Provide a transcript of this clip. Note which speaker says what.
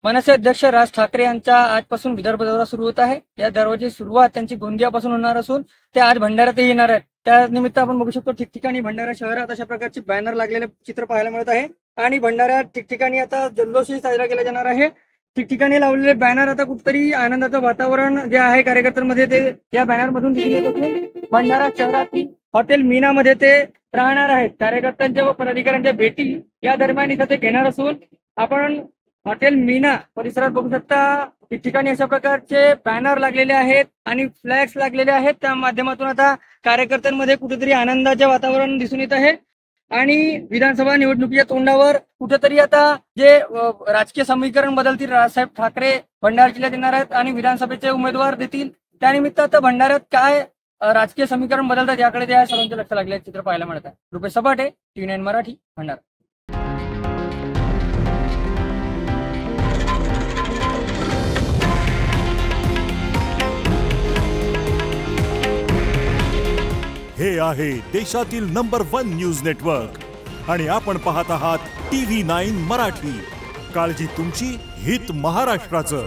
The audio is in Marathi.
Speaker 1: मनसे अध्यक्ष राज ठाकरे यांचा आजपासून विदर्भ दौरा सुरू होत आहे। या दौऱ्याची सुरुवात त्यांची गोंदियापासून होणार असून ते आज भंडाऱ्यातही येणार आहेत। त्या निमित्त आपण बघू शकतो ठिकठिकाणी भंडारा शहरात अशा प्रकारचे बॅनर लागलेले चित्र पाहायला मिळत आहे आणि भंडाऱ्यात ठिकठिकाणी आता जल्लोषही साजरा केला जाणार आहे। ठिकठिकाणी लावलेले बॅनर आता कुठेतरी आनंदाचं वातावरण जे आहे कार्यकर्त्यांमध्ये ते या बॅनर मधून दिसून येत असून भंडारा शहरातील हॉटेल मीनामध्ये ते राहणार आहेत। कार्यकर्त्यांच्या व पदाधिकाऱ्यांच्या भेटी या दरम्यान इथं ते घेणार असून आपण हॉटेल मीना परिसरात बघू शकता ठिकठिकाणी अशा प्रकारचे बॅनर लागलेले आहेत आणि फ्लॅग्स लागलेले आहेत। त्या माध्यमातून आता कार्यकर्त्यांमध्ये कुठेतरी आनंदाचे वातावरण दिसून येत आहे आणि विधानसभा निवडणुकीच्या तोंडावर कुठेतरी आता जे राजकीय समीकरण बदलतील, राजसाहेब ठाकरे भंडारा जिल्ह्यात येणार आहेत आणि विधानसभेचे उमेदवार देतील। त्यानिमित्त आता भंडाऱ्यात काय राजकीय समीकरण बदलतात याकडे त्या सर्वांचे लक्ष लागले चित्र पाहायला मिळत आहे। रुपेश सपाटे, TV9 मराठी, भंडारा।
Speaker 2: हे आहे देशातील नंबर 1 न्यूज नेटवर्क आणि आपण पाहत आहात TV9 मराठी। काळजी तुमची, हित महाराष्ट्राचं।